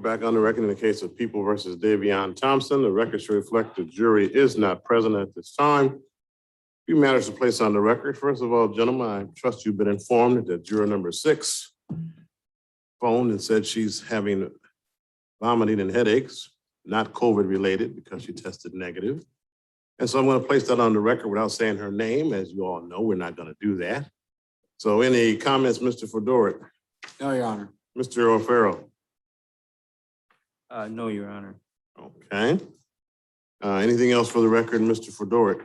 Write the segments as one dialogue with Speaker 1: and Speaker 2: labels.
Speaker 1: back on the record in the case of People versus Davion Thompson. The record should reflect the jury is not present at this time. Few matters to place on the record. First of all, gentlemen, I trust you've been informed that juror number 6 phoned and said she's having vomiting and headaches, not COVID related because she tested negative. And so I'm going to place that on the record without saying her name. As you all know, we're not going to do that. So any comments, Mr. Fedoric?
Speaker 2: No, Your Honor.
Speaker 1: Mr. O'Farrell?
Speaker 3: No, Your Honor.
Speaker 1: Okay. Anything else for the record, Mr. Fedoric?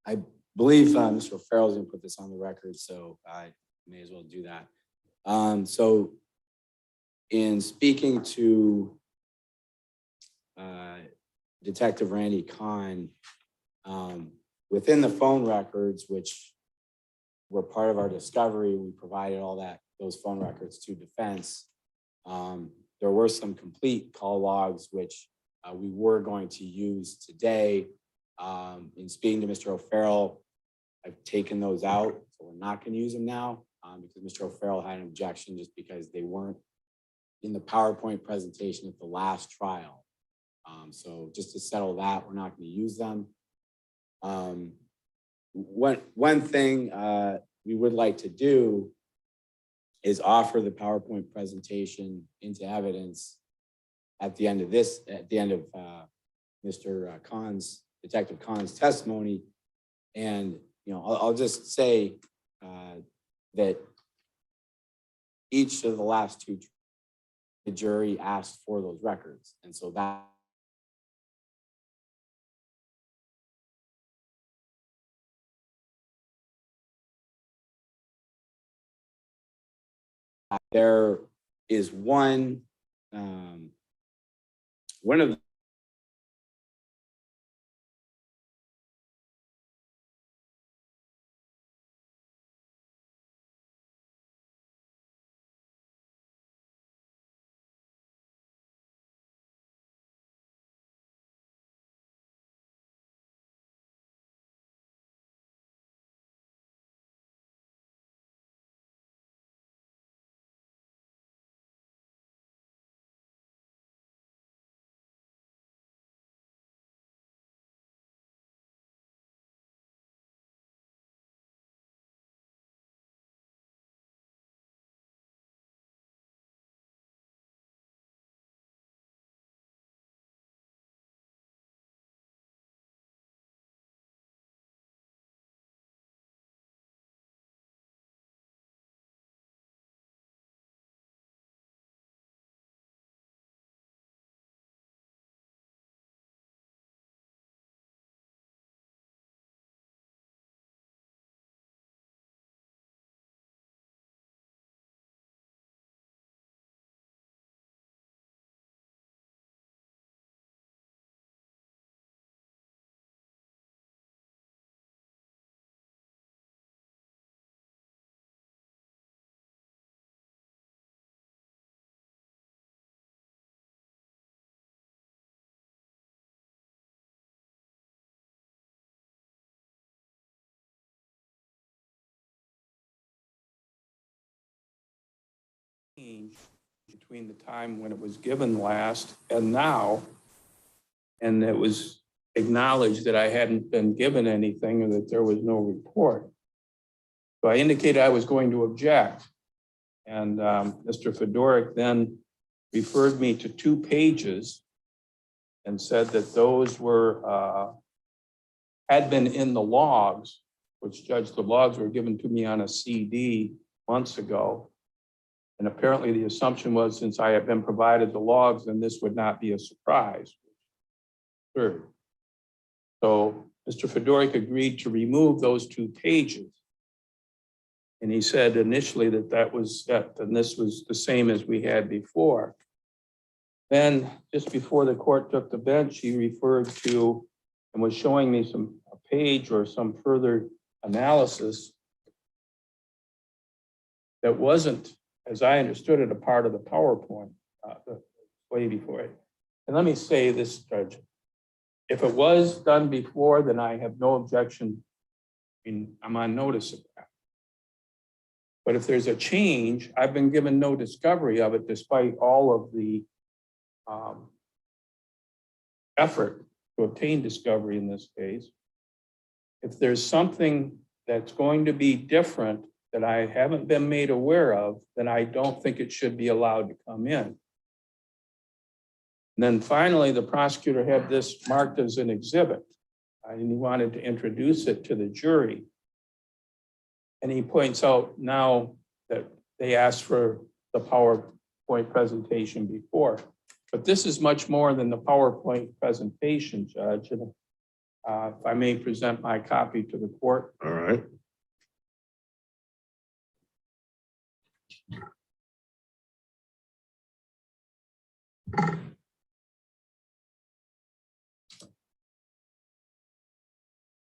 Speaker 2: I believe Mr. O'Farrell is going to put this on the record, so I may as well do that. So in speaking to Detective Randy Kahn, within the phone records, which were part of our discovery, we provided those phone records to defense. There were some complete call logs, which we were going to use today. In speaking to Mr. O'Farrell, I've taken those out, so we're not going to use them now because Mr. O'Farrell had an objection just because they weren't in the PowerPoint presentation at the last trial. So just to settle that, we're not going to use them. One thing we would like to do is offer the PowerPoint presentation into evidence at the end of Mr. Detective Kahn's testimony. And, I'll just say that each of the last two, the jury asked for those records. And so that there is one of
Speaker 3: between the time when it was given last and now, and it was acknowledged that I hadn't been given anything and that there was no report. So I indicated I was going to object. And Mr. Fedoric then referred me to 2 pages and said that those were, had been in the logs, which the logs were given to me on a CD months ago. And apparently the assumption was, since I had been provided the logs, then this would not be a surprise. Sure. So Mr. Fedoric agreed to remove those 2 pages. And he said initially that and this was the same as we had before. Then just before the court took the bench, he referred to and was showing me a page or some further analysis that wasn't, as I understood it, a part of the PowerPoint way before it. And let me say this, Judge. If it was done before, then I have no objection mean, I'm on notice of that. But if there's a change, I've been given no discovery of it despite all of the effort to obtain discovery in this case. If there's something that's going to be different that I haven't been made aware of, then I don't think it should be allowed to come in. And then finally, the prosecutor had this marked as an exhibit, and he wanted to introduce it to the jury. And he points out now that they asked for the PowerPoint presentation before. But this is much more than the PowerPoint presentation, Judge. And if I may present my copy to the court.
Speaker 1: All right.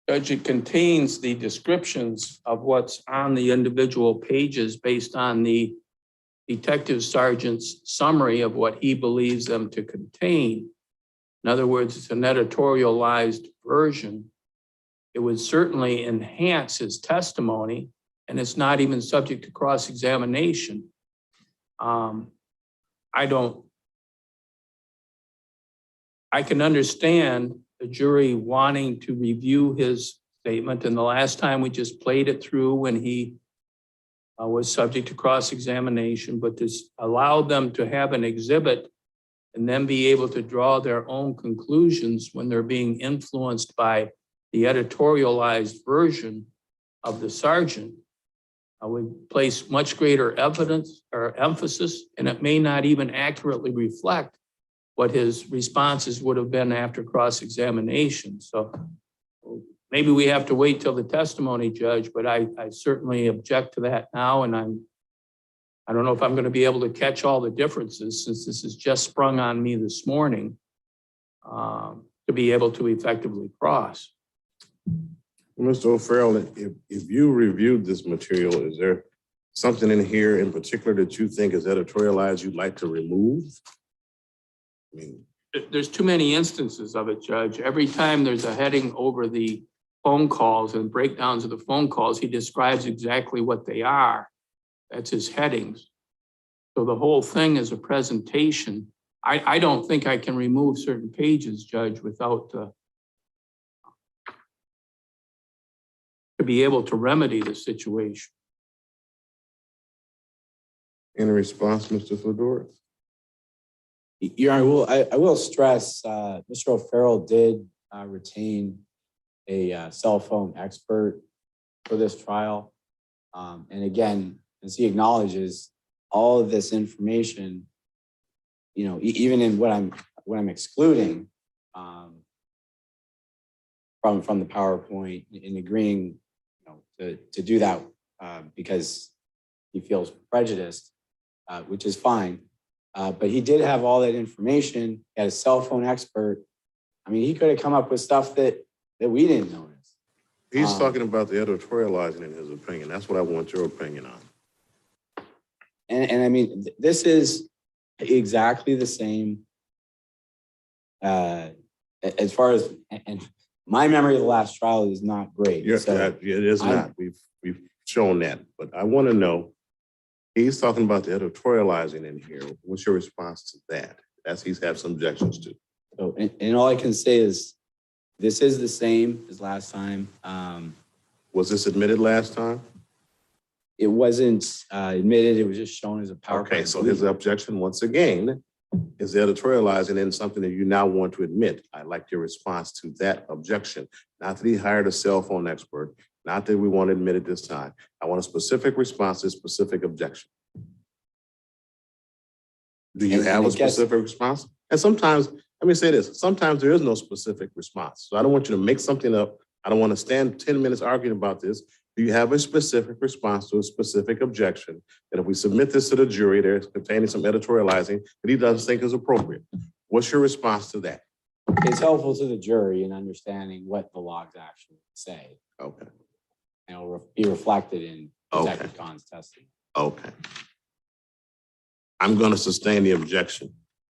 Speaker 3: Judge, it contains the descriptions of what's on the individual pages based on the detective sergeant's summary of what he believes them to contain. In other words, it's an editorialized version. It would certainly enhance his testimony, and it's not even subject to cross-examination. I can understand the jury wanting to review his statement, and the last time we just played it through when he was subject to cross-examination, but to allow them to have an exhibit and then be able to draw their own conclusions when they're being influenced by the editorialized version of the sergeant, I would place much greater evidence or emphasis, and it may not even accurately reflect what his responses would have been after cross-examination. So maybe we have to wait till the testimony, Judge, but I certainly object to that now, and I don't know if I'm going to be able to catch all the differences since this has just sprung on me this morning to be able to effectively cross.
Speaker 1: Mr. O'Farrell, if you reviewed this material, is there something in here in particular that you think is editorialized you'd like to remove? I mean,
Speaker 3: there's too many instances of it, Judge. Every time there's a heading over the phone calls and breakdowns of the phone calls, he describes exactly what they are. That's his headings. So the whole thing is a presentation. I don't think I can remove certain pages, Judge, without to be able to remedy the situation.
Speaker 1: in response, Mr. Fedora?
Speaker 2: Your Honor, I will stress, Mr. O'Farrell did retain a cell phone expert for this trial. And again, as he acknowledges, all of this information, you know, even in what I'm excluding from the PowerPoint, in agreeing, you know, to do that because he feels prejudiced, which is fine. But he did have all that information. He had a cell phone expert. I mean, he could have come up with stuff that we didn't notice.
Speaker 1: He's talking about the editorializing in his opinion. That's what I want your opinion on.
Speaker 2: And I mean, this is exactly the same as far as, and my memory of the last trial is not great.
Speaker 1: Yeah,
Speaker 2: So
Speaker 1: it is not. We've shown that, but I want to know, he's talking about the editorializing in here. What's your response to that? As he's had some objections to.
Speaker 2: So, and all I can say is, this is the same as last time.
Speaker 1: Was this admitted last time?
Speaker 2: It wasn't admitted, it was just shown as a PowerPoint.
Speaker 1: Okay, so his objection, once again, is editorializing in something that you now want to admit. I'd like your response to that objection. Not that he hired a cell phone expert, not that we want to admit it this time. I want a specific response to a specific objection. Do you have a specific response? And sometimes, let me say this, sometimes there is no specific response. So I don't want you to make something up. I don't want to stand 10 minutes arguing about this. Do you have a specific response to a specific objection that if we submit this to the jury, there's containing some editorializing that he doesn't think is appropriate? What's your response to that?
Speaker 2: It's helpful to the jury in understanding what the logs actually say.
Speaker 1: Okay.
Speaker 2: And it'll be reflected in Detective Kahn's testimony.
Speaker 1: Okay. I'm going to sustain the objection.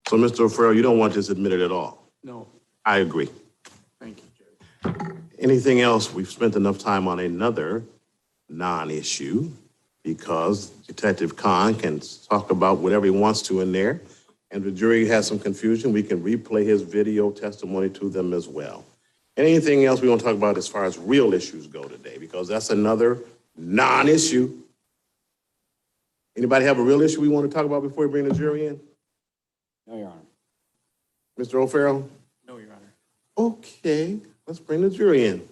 Speaker 1: So, Mr. O'Farrell, you don't want this admitted at all?
Speaker 3: No,
Speaker 1: I agree.
Speaker 3: thank you, Judge.
Speaker 1: Anything else? We've spent enough time on another non-issue because Detective Khan can talk about whatever he wants to in there. And if the jury has some confusion, we can replay his video testimony to them as well. Anything else we want to talk about as far as real issues go today? Because that's another non-issue. Anybody have a real issue we want to talk about before we bring the jury in?
Speaker 2: No, Your Honor.
Speaker 1: Mr. O'Farrell?
Speaker 3: No, Your Honor.
Speaker 1: Okay, let's bring the jury in.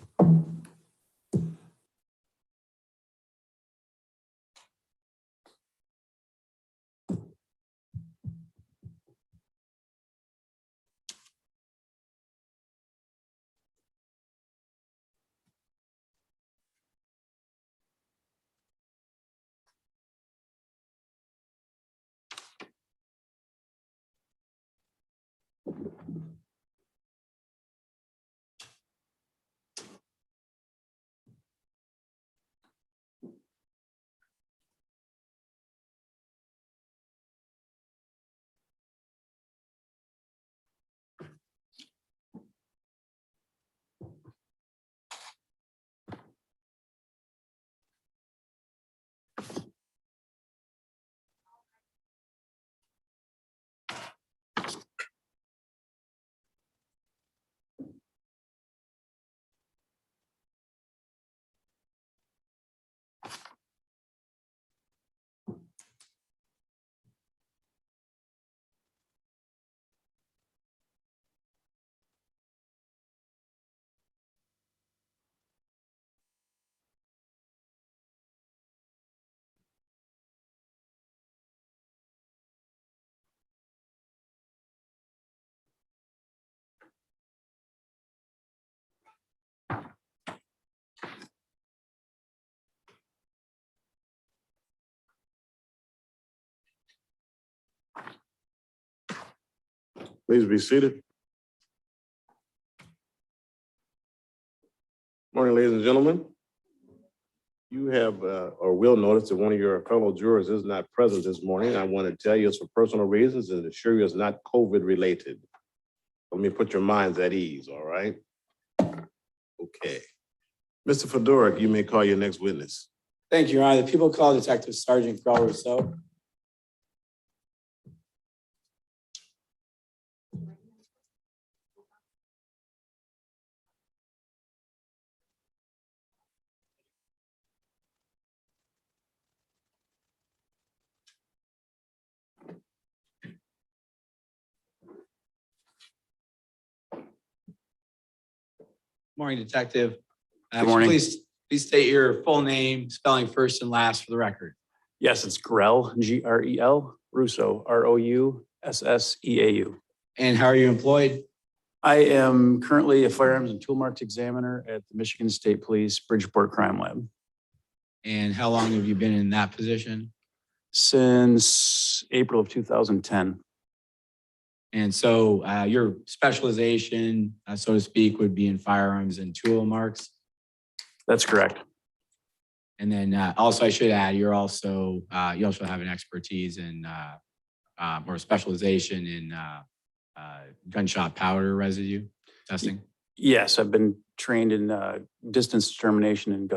Speaker 1: Please be seated. Morning, ladies and gentlemen. You have or will notice that one of your fellow jurors is not present this morning. I want to tell you it's for personal reasons and assure you it's not COVID related. Let me put your minds at ease, all right? Okay. Mr. Fedoruk, you may call your next witness.
Speaker 2: Thank you, Your Honor. The people call Detective Sergeant Grell Rousseau. Morning, Detective.
Speaker 4: Good morning.
Speaker 2: Please state your full name, spelling first and last for the record.
Speaker 4: Yes, it's Grell, Grel, Rousseau, Rousseau.
Speaker 2: And how are you employed?
Speaker 4: I am currently a firearms and tool marks examiner at the Michigan State Police Bridgeport Crime Lab.
Speaker 2: And how long have you been in that position?
Speaker 4: Since April of 2010.
Speaker 2: And so your specialization, so to speak, would be in firearms and tool marks.
Speaker 4: That's correct.
Speaker 2: And then also I should add, you also have an expertise in or specialization in gunshot powder residue testing.
Speaker 4: Yes, I've been trained in distance determination and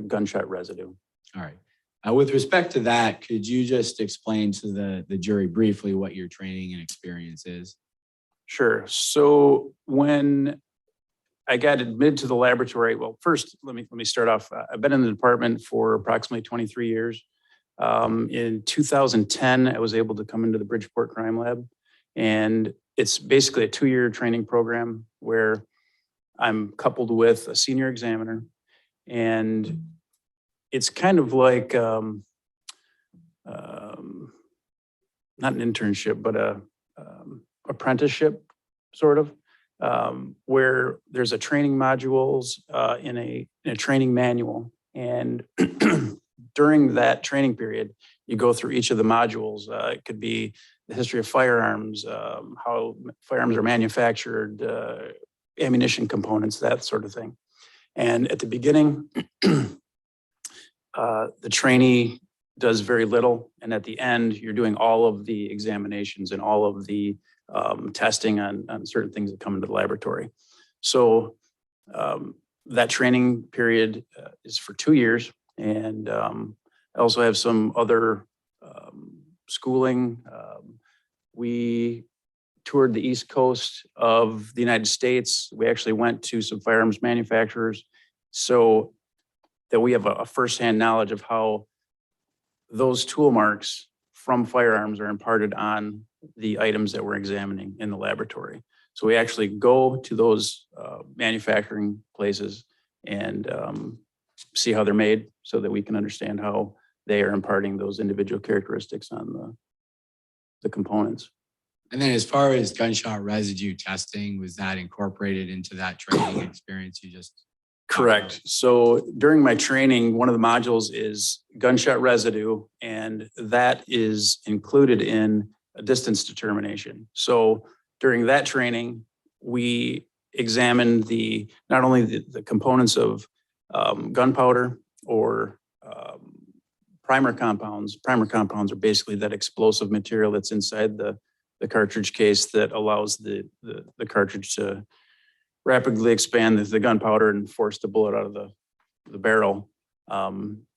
Speaker 4: gunshot residue.
Speaker 2: All right. With respect to that, could you just explain to the jury briefly what your training and experience is?
Speaker 4: Sure. So when I got admitted to the laboratory, well, first, let me start off. I've been in the department for approximately 23 years. In 2010, I was able to come into the Bridgeport Crime Lab, and it's basically a 2-year training program where I'm coupled with a senior examiner, and it's kind of like not an internship, but a apprenticeship, sort of, where there's a training modules in a training manual, and during that training period, you go through each of the modules. It could be the history of firearms, how firearms are manufactured, ammunition components, that sort of thing. And at the beginning, the trainee does very little. And at the end, you're doing all of the examinations and all of the testing on certain things that come into the laboratory. So that training period is for 2 years. And I also have some other schooling. We toured the East Coast of the United States. We actually went to some firearms manufacturers so that we have a firsthand knowledge of how those tool marks from firearms are imparted on the items that we're examining in the laboratory. So we actually go to those manufacturing places and see how they're made so that we can understand how they are imparting those individual characteristics on the components.
Speaker 2: And then as far as gunshot residue testing, was that incorporated into that training experience you just?
Speaker 4: Correct. So during my training, one of the modules is gunshot residue, and that is included in a distance determination. So during that training, we examined not only the components of gunpowder or primer compounds. Primer compounds are basically that explosive material that's inside the cartridge case that allows the cartridge to rapidly expand the gunpowder and force the bullet out of the barrel.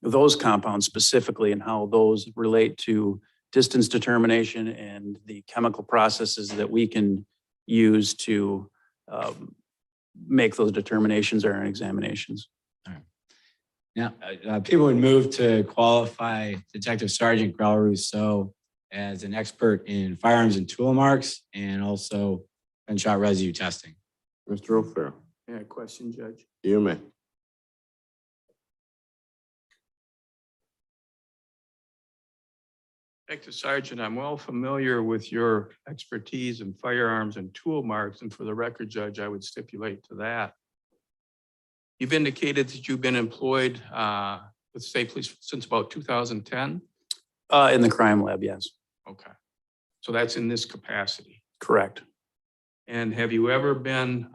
Speaker 4: Those compounds specifically and how those relate to distance determination and the chemical processes that we can use to make those determinations or examinations.
Speaker 2: Now, people would move to qualify Detective Sergeant Grell Rousseau as an expert in firearms and tool marks and also gunshot residue testing.
Speaker 1: Mr. O'Farrell,
Speaker 3: Yeah, question, Judge.
Speaker 1: you may.
Speaker 3: Detective Sergeant, I'm well familiar with your expertise in firearms and tool marks, and for the record, Judge, I would stipulate to that. You've indicated that you've been employed with state police since about 2010?
Speaker 4: In the crime lab, yes.
Speaker 3: Okay. So that's in this capacity.
Speaker 4: Correct.
Speaker 3: And have you ever been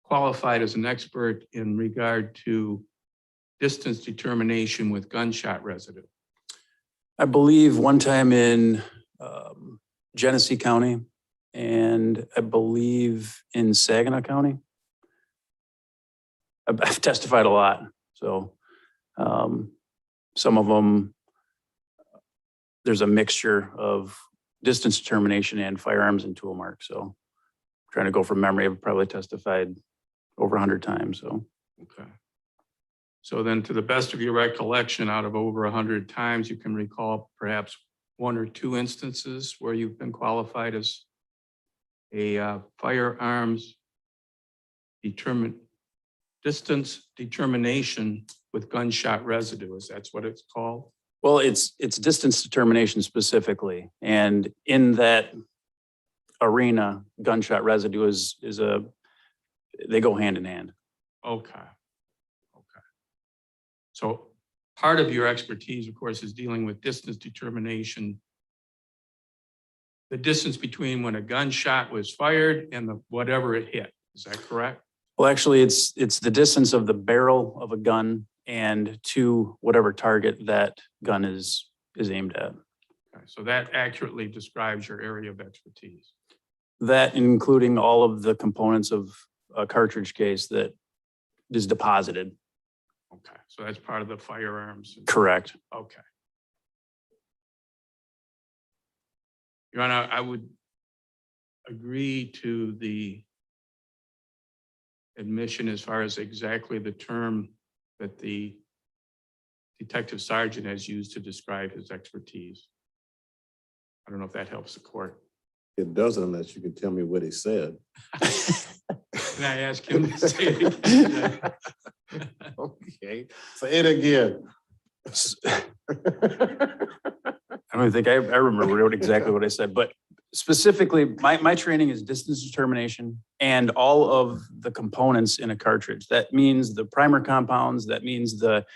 Speaker 3: qualified as an expert in regard to distance determination with gunshot residue?
Speaker 4: I believe one time in Genesee County and I believe in Saginaw County. I've testified a lot. So some of them, there's a mixture of distance determination and firearms and tool marks. So trying to go from memory, I've probably testified over 100 times. So.
Speaker 3: Okay. So then to the best of your recollection, out of over 100 times, you can recall perhaps 1 or 2 instances where you've been qualified as a firearms distance determination with gunshot residue. That's what it's called?
Speaker 4: Well, it's distance determination specifically. And in that arena, gunshot residue they go hand in hand.
Speaker 3: Okay. Okay. So part of your expertise, of course, is dealing with distance determination. The distance between when a gunshot was fired and whatever it hit. Is that correct?
Speaker 4: Well, actually, it's the distance of the barrel of a gun and to whatever target that gun is aimed at.
Speaker 3: Okay. So that accurately describes your area of expertise.
Speaker 4: That including all of the components of a cartridge case that is deposited.
Speaker 3: Okay. So that's part of the firearms.
Speaker 4: Correct.
Speaker 3: Okay. Your Honor, I would agree to the admission as far as exactly the term that the detective sergeant has used to describe his expertise. I don't know if that helps the court.
Speaker 1: It doesn't unless you can tell me what he said.
Speaker 3: Can I ask him to say it again?
Speaker 1: Okay, say it again.
Speaker 4: I don't think I remember exactly what I said, but specifically, my training is distance determination and all of the components in a cartridge. That means the primer compounds, that means the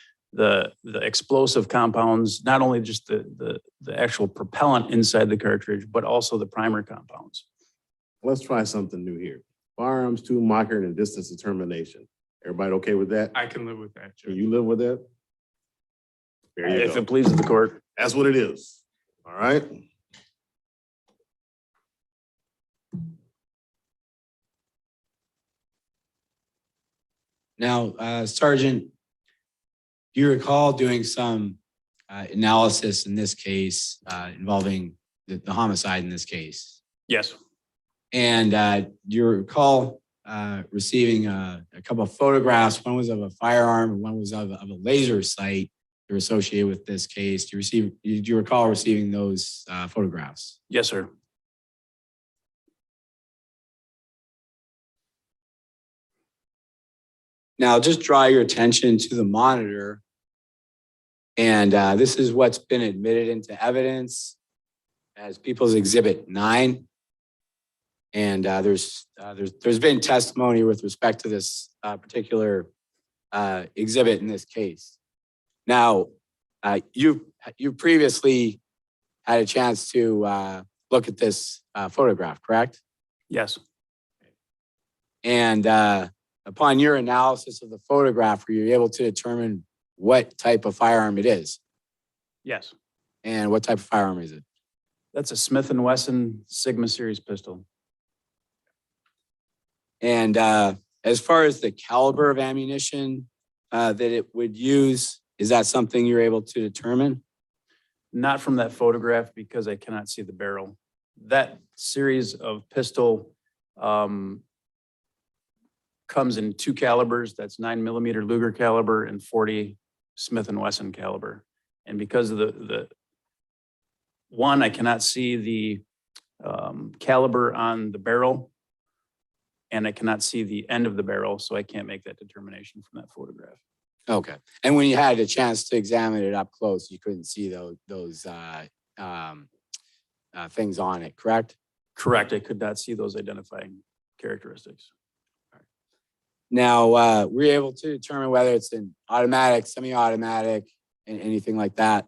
Speaker 4: explosive compounds, not only just the actual propellant inside the cartridge, but also the primer compounds.
Speaker 1: Let's try something new here. Firearms, tool marker, and distance determination. Everybody okay with that?
Speaker 3: I can live with that, Judge.
Speaker 1: Can you live with that? There you
Speaker 4: If
Speaker 1: go.
Speaker 4: it pleases the court.
Speaker 1: That's what it is. All right.
Speaker 2: Now, Sergeant, do you recall doing some analysis in this case involving the homicide in this case?
Speaker 4: Yes,
Speaker 2: And do you recall receiving a couple of photographs? One was of a firearm and one was of a laser sight that were associated with this case. Do you recall receiving those photographs?
Speaker 4: yes, sir.
Speaker 2: Now, just draw your attention to the monitor. And this is what's been admitted into evidence as People's Exhibit 9. And there's been testimony with respect to this particular exhibit in this case. Now, you previously had a chance to look at this photograph, correct?
Speaker 4: Yes,
Speaker 2: And upon your analysis of the photograph, were you able to determine what type of firearm it is?
Speaker 4: yes.
Speaker 2: And what type of firearm is it?
Speaker 4: That's a Smith & Wesson Sigma Series pistol.
Speaker 2: And as far as the caliber of ammunition that it would use, is that something you're able to determine?
Speaker 4: Not from that photograph because I cannot see the barrel. That series of pistol comes in 2 calibers. That's 9mm Luger caliber and 40 Smith & Wesson caliber. And because of the one, I cannot see the caliber on the barrel, and I cannot see the end of the barrel, so I can't make that determination from that photograph.
Speaker 2: Okay. And when you had a chance to examine it up close, you couldn't see those things on it, correct?
Speaker 4: Correct. I could not see those identifying characteristics.
Speaker 2: Now, were you able to determine whether it's an automatic, semi-automatic, and anything like that?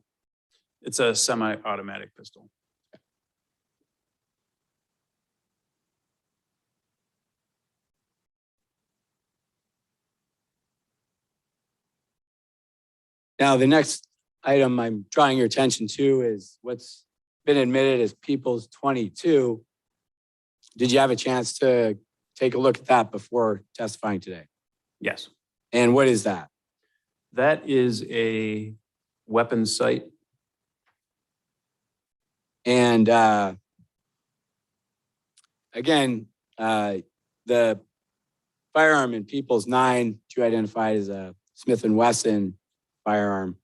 Speaker 4: It's a semi-automatic pistol.
Speaker 2: Now, the next item I'm drawing your attention to is what's been admitted as People's 22. Did you have a chance to take a look at that before testifying today?
Speaker 4: Yes.
Speaker 2: And what is that?
Speaker 4: That is a weapon sight.
Speaker 2: And again, the firearm in People's 9, you identified as a Smith & Wesson firearm.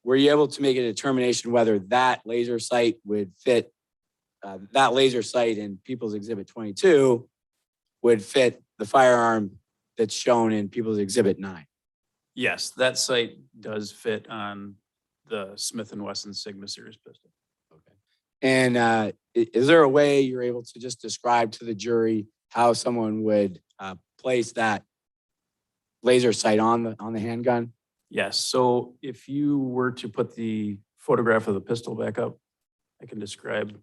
Speaker 2: Were you able to make a determination whether that laser sight would fit, that laser sight in People's Exhibit 22 would fit the firearm that's shown in People's Exhibit 9?
Speaker 4: Yes, that sight does fit on the Smith & Wesson Sigma Series pistol.
Speaker 2: Okay. And is there a way you're able to just describe to the jury how someone would place that laser sight on the handgun?
Speaker 4: Yes, so if you were to put the photograph of the pistol back up, I can describe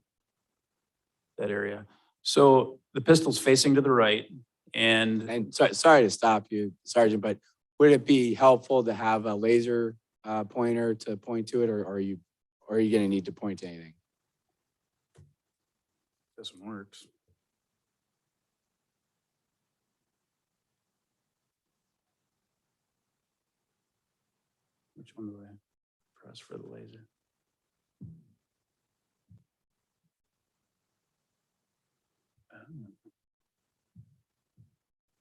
Speaker 4: that area. So the pistol's facing to the right, and
Speaker 2: Sorry to stop you, Sergeant, but would it be helpful to have a laser pointer to point to it, or are you going to need to point to anything?
Speaker 4: this one works. Which one do I press for the laser?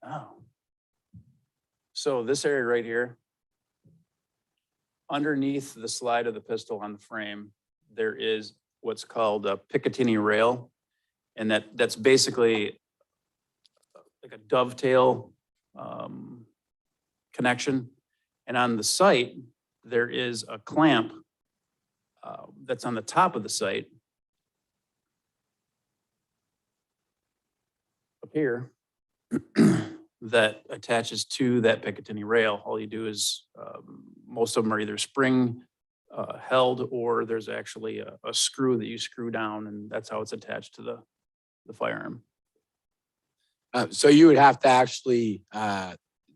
Speaker 4: Oh. So this area right here, underneath the slide of the pistol on the frame, there is what's called a Picatinny rail. And that's basically like a dovetail connection. And on the sight, there is a clamp that's on the top of the sight up here that attaches to that Picatinny rail. All you do is, most of them are either spring held, or there's actually a screw that you screw down, and that's how it's attached to the firearm.
Speaker 2: So you would have to actually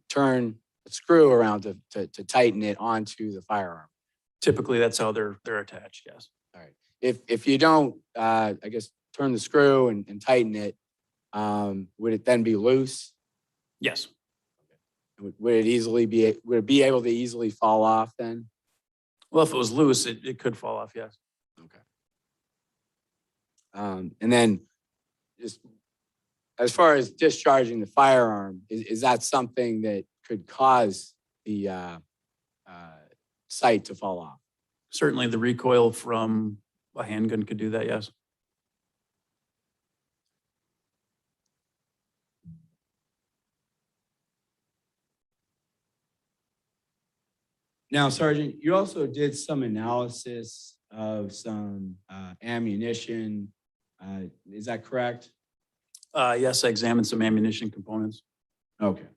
Speaker 2: turn the screw around to tighten it onto the firearm.
Speaker 4: Typically, that's how they're attached, yes.
Speaker 2: All right. If you don't, I guess, turn the screw and tighten it, would it then be loose?
Speaker 4: Yes.
Speaker 2: Would it be able to easily fall off then?
Speaker 4: Well, if it was loose, it could fall off, yes.
Speaker 2: Okay. And then just as far as discharging the firearm, is that something that could cause the sight to fall off?
Speaker 4: Certainly the recoil from a handgun could do that, yes.
Speaker 2: Now, Sergeant, you also did some analysis of some ammunition. Is that correct?
Speaker 4: Yes, I examined some ammunition components.
Speaker 2: Okay.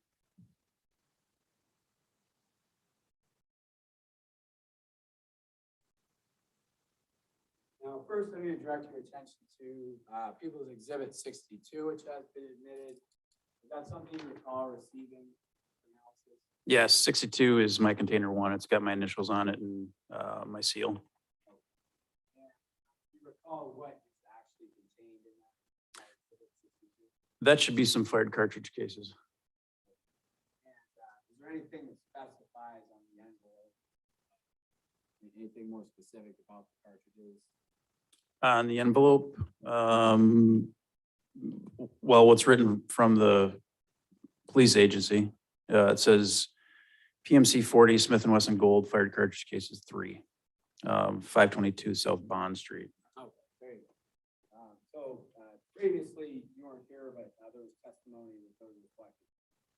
Speaker 2: Now, first, I'm going to direct your attention to People's Exhibit 62, which has been admitted. Is that something you recall receiving analysis?
Speaker 4: Yes, 62 is my container one. It's got my initials on it and my seal.
Speaker 2: And you recall what is actually contained in that Exhibit 62?
Speaker 4: That should be some fired cartridge cases.
Speaker 2: And is there anything that specifies on the envelope? Anything more specific about the cartridges?
Speaker 4: On the envelope, well, what's written from the police agency, it says PMC 40 Smith & Wesson Gold fired cartridge cases 3, 522 South Bond Street.
Speaker 2: Okay, very good. So previously you weren't here, but there was testimony that those reflected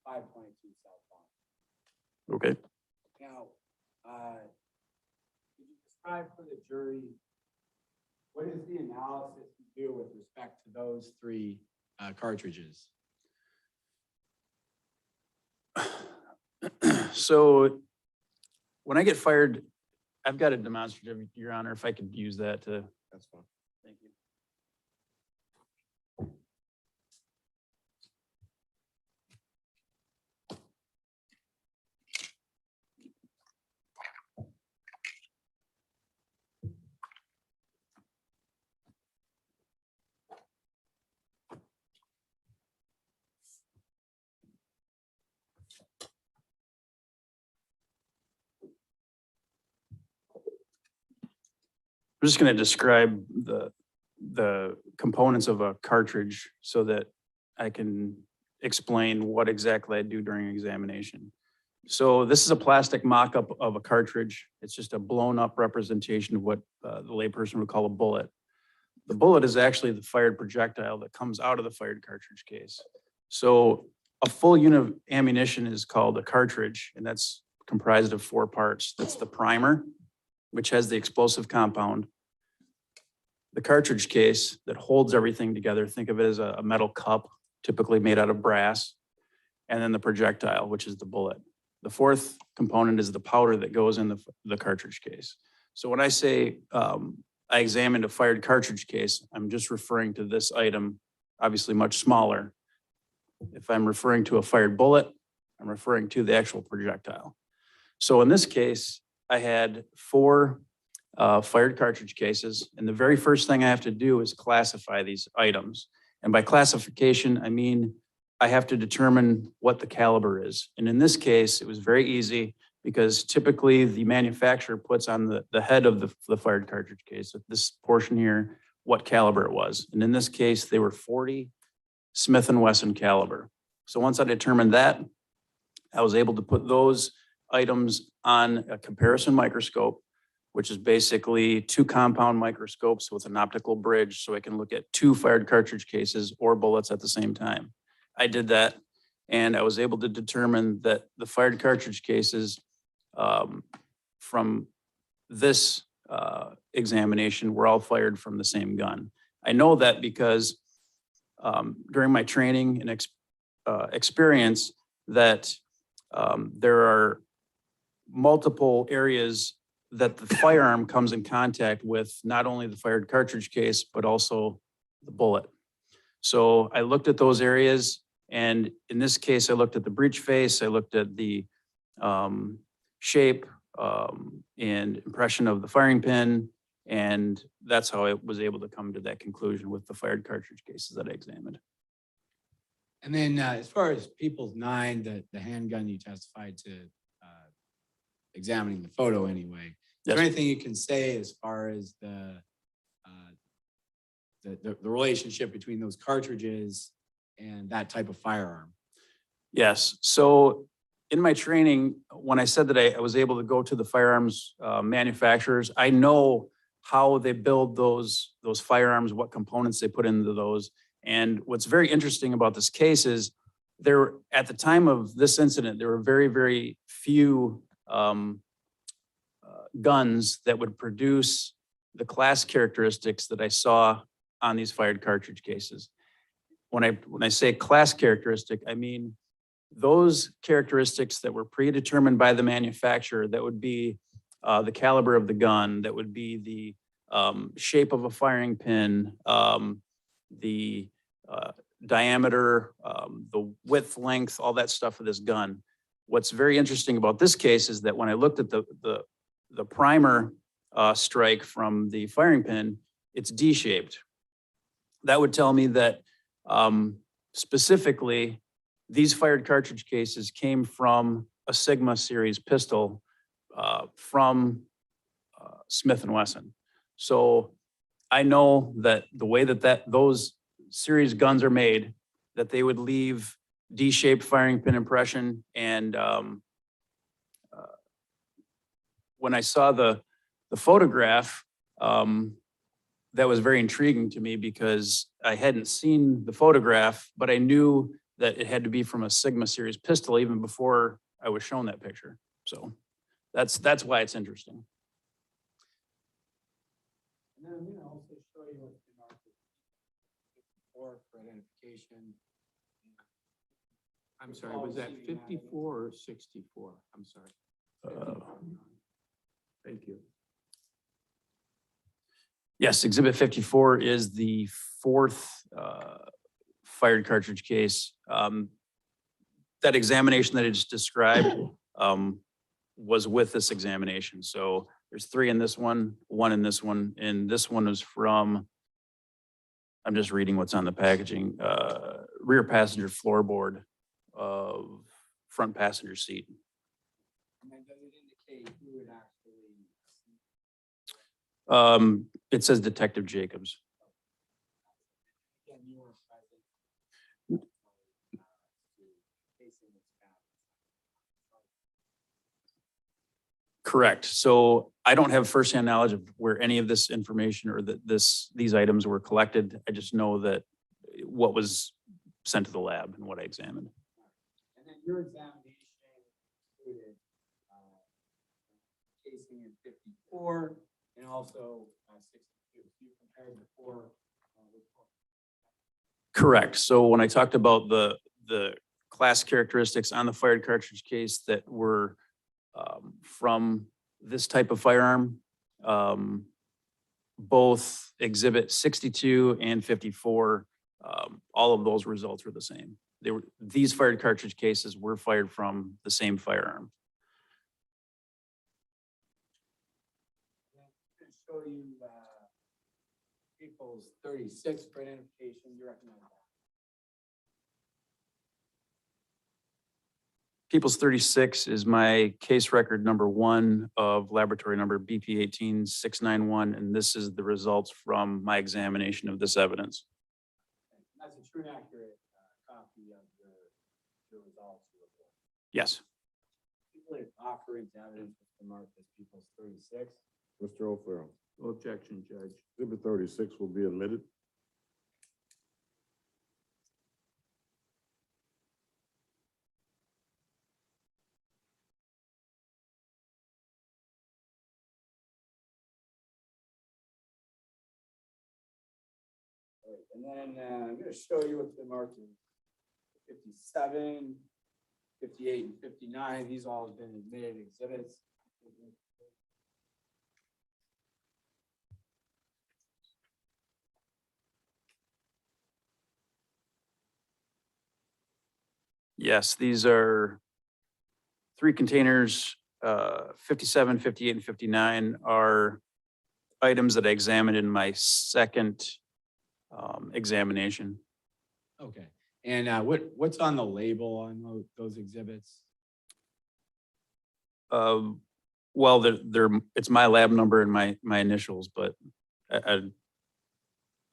Speaker 2: 522 South Bond.
Speaker 4: Okay.
Speaker 2: Now, could you describe for the jury what is the analysis you do with respect to those 3 cartridges?
Speaker 4: So when I get fired, I've got a demonstrative, Your Honor, if I could use that to.
Speaker 1: That's fine.
Speaker 4: Thank you. I'm just going to describe the components of a cartridge so that I can explain what exactly I do during examination. So this is a plastic mock-up of a cartridge. It's just a blown-up representation of what the layperson would call a bullet. The bullet is actually the fired projectile that comes out of the fired cartridge case. So a full unit of ammunition is called a cartridge, and that's comprised of 4 parts. That's the primer, which has the explosive compound. The cartridge case that holds everything together, think of it as a metal cup, typically made out of brass, and then the projectile, which is the bullet. The 4th component is the powder that goes in the cartridge case. So when I say I examined a fired cartridge case, I'm just referring to this item, obviously much smaller. If I'm referring to a fired bullet, I'm referring to the actual projectile. So in this case, I had 4 fired cartridge cases. And the very first thing I have to do is classify these items. And by classification, I mean, I have to determine what the caliber is. And in this case, it was very easy because typically the manufacturer puts on the head of the fired cartridge case, this portion here, what caliber it was. And in this case, they were 40 Smith & Wesson caliber. So once I determined that, I was able to put those items on a comparison microscope, which is basically 2 compound microscopes with an optical bridge so I can look at 2 fired cartridge cases or bullets at the same time. I did that, and I was able to determine that the fired cartridge cases from this examination were all fired from the same gun. I know that because during my training and experience that there are multiple areas that the firearm comes in contact with, not only the fired cartridge case, but also the bullet. So I looked at those areas, and in this case, I looked at the breech face, I looked at the shape and impression of the firing pin, and that's how I was able to come to that conclusion with the fired cartridge cases that I examined.
Speaker 2: And then as far as People's 9, the handgun you testified to examining the photo anyway. Is
Speaker 4: Yes.
Speaker 2: there anything you can say as far as the relationship between those cartridges and that type of firearm?
Speaker 4: Yes. So in my training, when I said that I was able to go to the firearms manufacturers, I know how they build those firearms, what components they put into those. And what's very interesting about this case is at the time of this incident, there were very, very few guns that would produce the class characteristics that I saw on these fired cartridge cases. When I say class characteristic, I mean those characteristics that were predetermined by the manufacturer, that would be the caliber of the gun, that would be the shape of a firing pin, the diameter, the width, length, all that stuff of this gun. What's very interesting about this case is that when I looked at the primer strike from the firing pin, it's D-shaped. That would tell me that specifically these fired cartridge cases came from a Sigma series pistol from Smith & Wesson. So I know that the way that those series guns are made, that they would leave D-shaped firing pin impression. And when I saw the photograph, that was very intriguing to me because I hadn't seen the photograph, but I knew that it had to be from a Sigma series pistol even before I was shown that picture. So that's why it's interesting.
Speaker 2: And then I'm going to also show you what's been marked for identification.
Speaker 3: I'm sorry, was that 54 or 64? I'm sorry. Thank you.
Speaker 4: Yes, Exhibit 54 is the fourth fired cartridge case. That examination that I just described was with this examination. So there's 3 in this one in this one, and this one is from, I'm just reading what's on the packaging, rear passenger floorboard of front passenger seat.
Speaker 2: And then does it indicate who it actually?
Speaker 4: It says Detective Jacobs.
Speaker 2: Again, you were present.
Speaker 4: Correct. So I don't have firsthand knowledge of where any of this information or these items were collected. I just know that what was sent to the lab and what I examined.
Speaker 2: And then your examination included casing in 54 and also 62. You compared the 4 reports.
Speaker 4: Correct. So when I talked about the class characteristics on the fired cartridge case that were from this type of firearm, both Exhibit 62 and 54, all of those results were the same. These fired cartridge cases were fired from the same firearm.
Speaker 2: I'm going to show you People's 36 for identification. You recognize that?
Speaker 4: People's 36 is my case record number 1 of laboratory number BP 18691, and this is the results from my examination of this evidence.
Speaker 2: And that's a true and accurate copy of your results report.
Speaker 4: Yes.
Speaker 2: People that offer into evidence with the mark as People's 36.
Speaker 1: Mr. O'Farrell,
Speaker 3: No objection, Judge.
Speaker 1: Exhibit 36 will be admitted.
Speaker 2: All right, and then I'm going to show you what's been marked in 57, 58, and 59. These all have been admitted exhibits.
Speaker 4: Yes, these are 3 containers, 57, 58, and 59 are items that I examined in my second examination.
Speaker 2: Okay. And what's on the label on those exhibits?
Speaker 4: Well, it's my lab number and my initials, but
Speaker 2: Let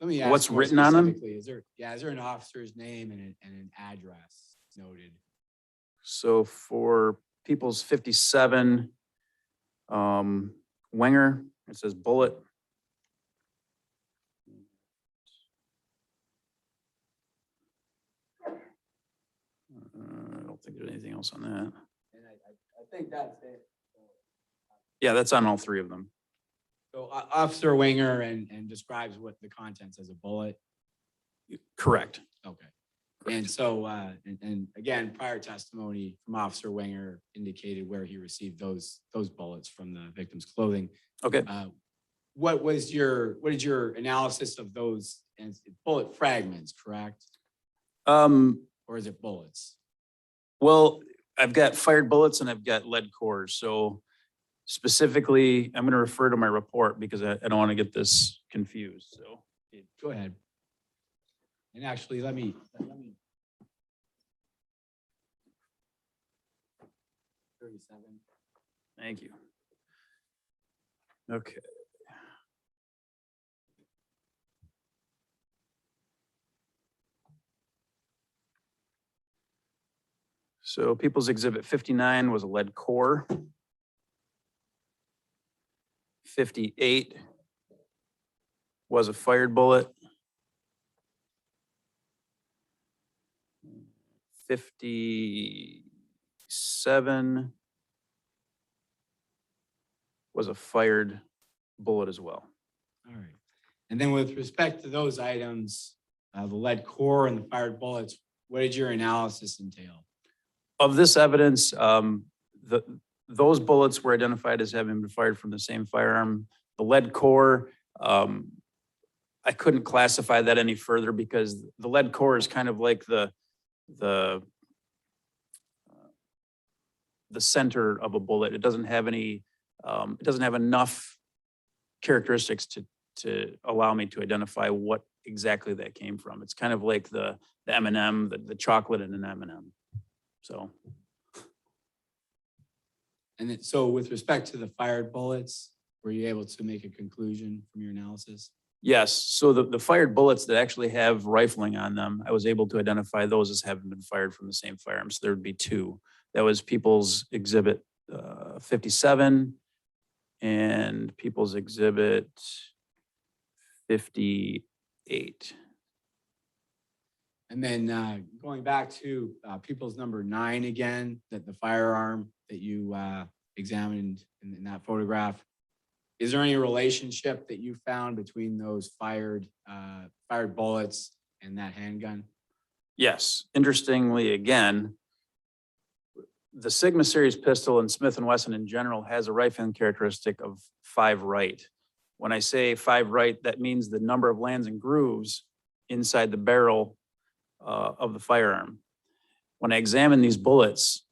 Speaker 2: me ask
Speaker 4: What's
Speaker 2: more
Speaker 4: written on them?
Speaker 2: specifically, is there an officer's name and an address noted?
Speaker 4: so for People's 57, Wenger, it says bullet. I don't think there's anything else on that.
Speaker 2: And I think that's it.
Speaker 4: Yeah, that's on all three of them.
Speaker 2: So Officer Winger and describes what the contents as a bullet.
Speaker 4: Correct.
Speaker 2: Okay. And so, and again, prior testimony from Officer Winger indicated where he received those bullets from the victim's clothing.
Speaker 4: Okay.
Speaker 2: What is your analysis of those? And it's bullet fragments, correct? Or is it bullets?
Speaker 4: Well, I've got fired bullets and I've got lead cores. So specifically, I'm going to refer to my report because I don't want to get this confused. So
Speaker 2: Go ahead. And actually, let me. 37.
Speaker 4: thank you. Okay. So People's Exhibit 59 was a lead core. 58 was a fired bullet. 57 was a fired bullet as well.
Speaker 2: All right. And then with respect to those items, the lead core and the fired bullets, what did your analysis entail?
Speaker 4: Of this evidence, those bullets were identified as having been fired from the same firearm. The lead core, I couldn't classify that any further because the lead core is kind of like the center of a bullet. It doesn't have any, it doesn't have enough characteristics to allow me to identify what exactly that came from. It's kind of like the M&M, the chocolate in an M&M. So.
Speaker 2: And then, so with respect to the fired bullets, were you able to make a conclusion from your analysis?
Speaker 4: Yes, so the fired bullets that actually have rifling on them, I was able to identify those as having been fired from the same firearm. So there would be two. That was People's Exhibit 57 and People's Exhibit 58.
Speaker 2: And then going back to People's number 9 again, that the firearm that you examined in that photograph, is there any relationship that you found between those fired bullets and that handgun?
Speaker 4: Yes, interestingly, again, the Sigma series pistol and Smith & Wesson in general has a rifling characteristic of 5 right. When I say 5 right, that means the number of lands and grooves inside the barrel of the firearm. When I examine these bullets,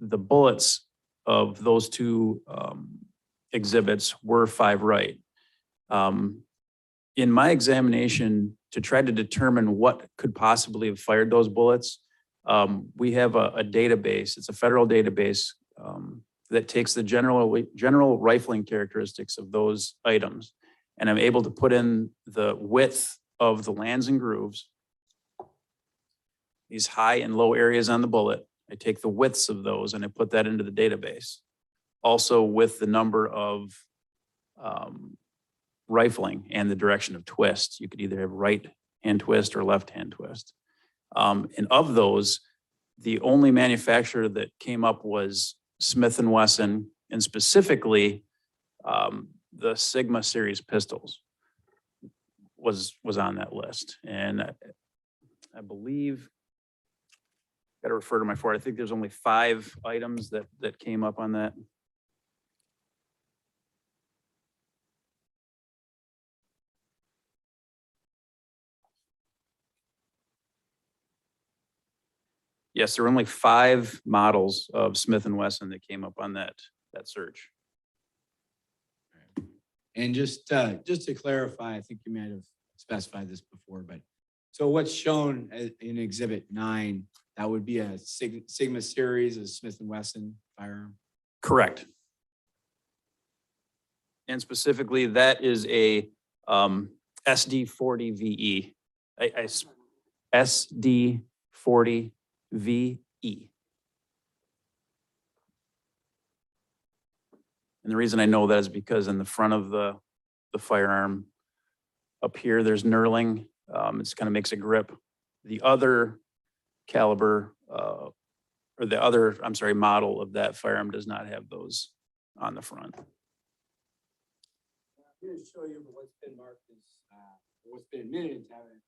Speaker 4: the bullets of those two exhibits were 5 right. In my examination, to try to determine what could possibly have fired those bullets, we have a database. It's a federal database that takes the general rifling characteristics of those items. And I'm able to put in the width of the lands and grooves, these high and low areas on the bullet. I take the widths of those and I put that into the database. Also with the number of rifling and the direction of twist. You could either have right hand twist or left hand twist. And of those, the only manufacturer that came up was Smith & Wesson, and specifically the Sigma series pistols was on that list. And I believe, got to refer to my report, I think there's only 5 items that came up on that. Yes, there were only 5 models of Smith & Wesson that came up on that search.
Speaker 2: And just to clarify, I think you might have specified this before, but So what's shown in Exhibit 9, that would be a Sigma series of Smith & Wesson firearm?
Speaker 4: Correct. And specifically, that is a SD40 VE. SD40 VE. And the reason I know that is because in the front of the firearm up here, there's knurling. It's kind of makes a grip. The other caliber, or the other, I'm sorry, model of that firearm does not have those on the front.
Speaker 2: I'm going to show you what's been marked as, what's been admitted into evidence.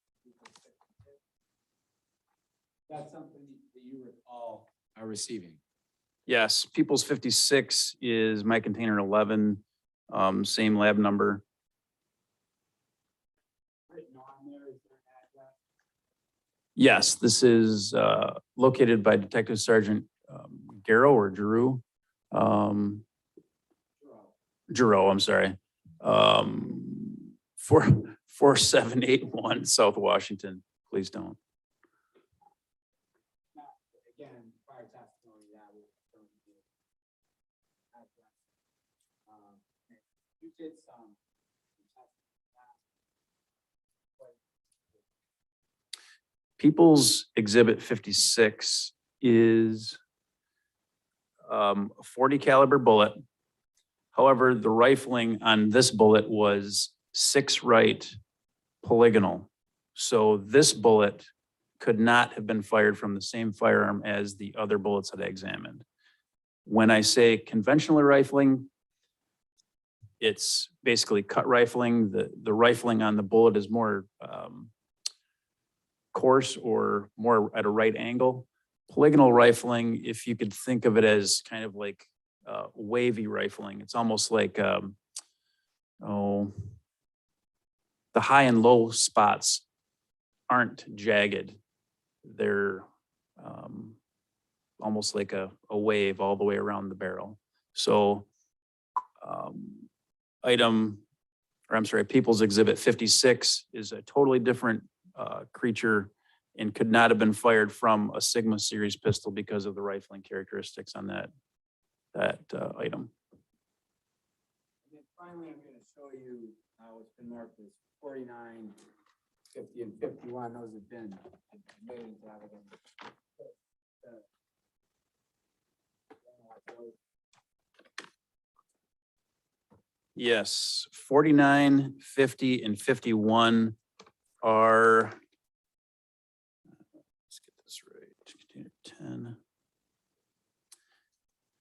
Speaker 2: That's something that you recall receiving.
Speaker 4: Yes, People's 56 is my container 11, same lab number.
Speaker 2: Written on there, is there an address?
Speaker 4: Yes, this is located by Detective Sergeant Garrow or Giroux. Giroux, I'm sorry. 4781 South Washington. Please don't.
Speaker 2: Again, prior testimony that will confirm the address. You did some
Speaker 4: People's Exhibit 56 is a 40 caliber bullet. However, the rifling on this bullet was 6 right polygonal. So this bullet could not have been fired from the same firearm as the other bullets that I examined. When I say conventional rifling, it's basically cut rifling. The rifling on the bullet is more coarse or more at a right angle. Polygonal rifling, if you could think of it as kind of like wavy rifling, it's almost like, the high and low spots aren't jagged. They're almost like a wave all the way around the barrel. So People's Exhibit 56 is a totally different creature and could not have been fired from a Sigma series pistol because of the rifling characteristics on that item.
Speaker 2: And then finally, I'm going to show you what's been marked as 49, 50, and 51. Those have been admitted into evidence.
Speaker 4: Yes, 49, 50, and 51 are, let's get this right, container 10.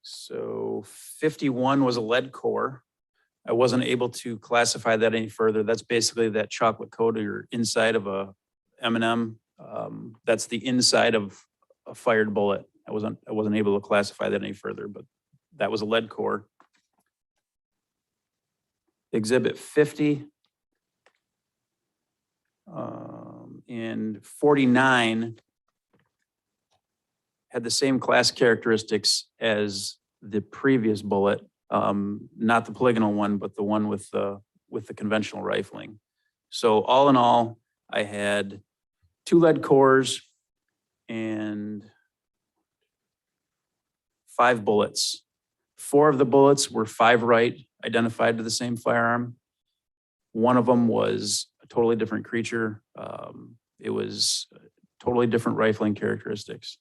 Speaker 4: So 51 was a lead core. I wasn't able to classify that any further. That's basically that chocolate coated or inside of a M&M. That's the inside of a fired bullet. I wasn't able to classify that any further, but that was a lead core. Exhibit 50 and 49 had the same class characteristics as the previous bullet, not the polygonal one, but the one with the conventional rifling. So all in all, I had 2 lead cores and 5 bullets. 4 of the bullets were 5 right, identified to the same firearm. One of them was a totally different creature. It was totally different rifling characteristics.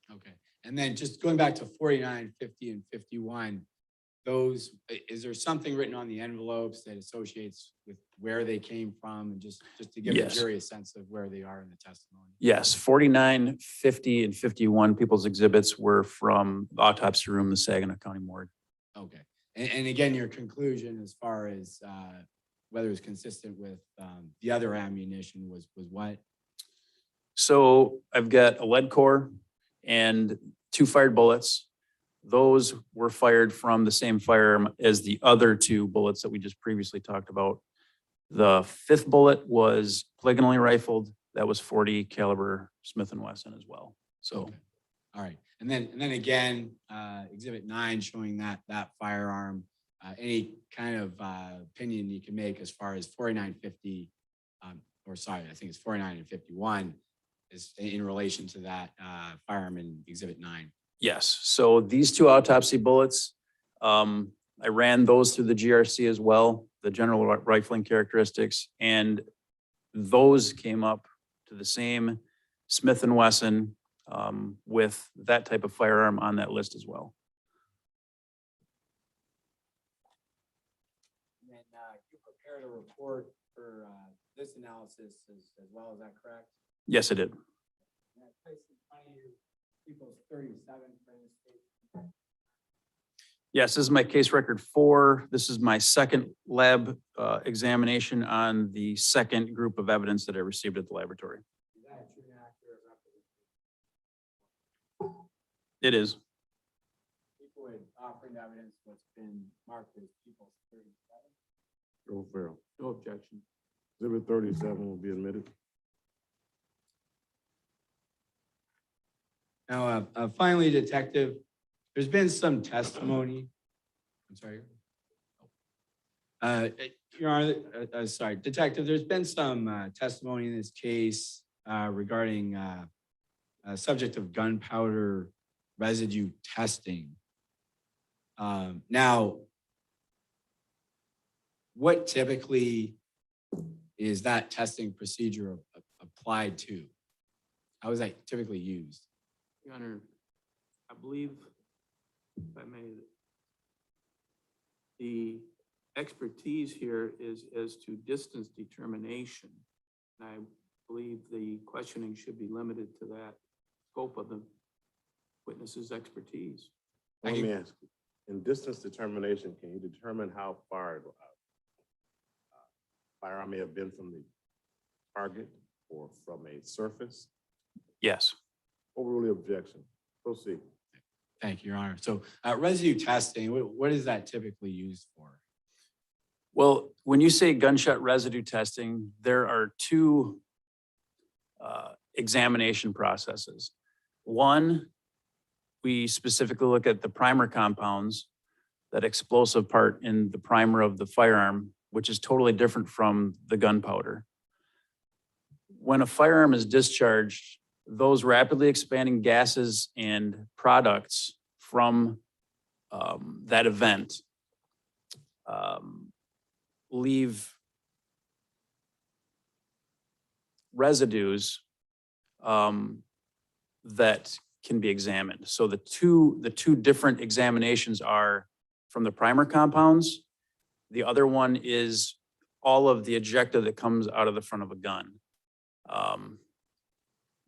Speaker 2: Okay. And then just going back to 49, 50, and 51, those, is there something written on the envelopes that associates with where they came from, and just to give the
Speaker 4: Yes.
Speaker 2: jury a sense of where they are in the testimony?
Speaker 4: Yes, 49, 50, and 51 People's Exhibits were from the autopsy room, the Saginaw County Morgue.
Speaker 2: Okay. And again, your conclusion as far as whether it's consistent with the other ammunition was what?
Speaker 4: So I've got a lead core and 2 fired bullets. Those were fired from the same firearm as the other 2 bullets that we just previously talked about. The 5th bullet was polygonally rifled. That was 40 caliber Smith & Wesson as well. So,
Speaker 2: Okay. All right. And then again, Exhibit 9 showing that firearm. Any kind of opinion you can make as far as 4950 or sorry, I think it's 49 and 51 is in relation to that firearm in Exhibit 9.
Speaker 4: Yes, so these two autopsy bullets, I ran those through the GRC as well, the general rifling characteristics, and those came up to the same Smith & Wesson with that type of firearm on that list as well.
Speaker 2: And then you prepared a report for this analysis as well, is that correct?
Speaker 4: Yes, I did.
Speaker 2: And I placed in front of you people's 37 for this case.
Speaker 4: Yes, this is my case record 4. This is my second lab examination on the second group of evidence that I received at the laboratory.
Speaker 2: Is that true and accurate representation?
Speaker 4: It is.
Speaker 2: People with offering evidence what's been marked as people's 37.
Speaker 1: Joe Farrell.
Speaker 3: No objection.
Speaker 1: Exhibit 37 will be admitted.
Speaker 2: Now, finally, Detective, there's been some testimony. I'm sorry. Your Honor, sorry, Detective, there's been some testimony in this case regarding a subject of gunpowder residue testing. Now, what typically is that testing procedure applied to? How is that typically used?
Speaker 3: Your Honor, I believe, if I may, the expertise here is as to distance determination. And I believe the questioning should be limited to that scope of the witness's expertise.
Speaker 1: Let me ask you, in distance determination, can you determine how far a firearm may have been from the target or from a surface?
Speaker 4: Yes.
Speaker 1: Overrule the objection. Proceed.
Speaker 2: Thank you, Your Honor. So residue testing, what is that typically used for?
Speaker 4: Well, when you say gunshot residue testing, there are two examination processes. One, we specifically look at the primer compounds, that explosive part in the primer of the firearm, which is totally different from the gunpowder. When a firearm is discharged, those rapidly expanding gases and products from that event leave residues that can be examined. So the two different examinations are from the primer compounds. The other one is all of the ejecta that comes out of the front of a gun.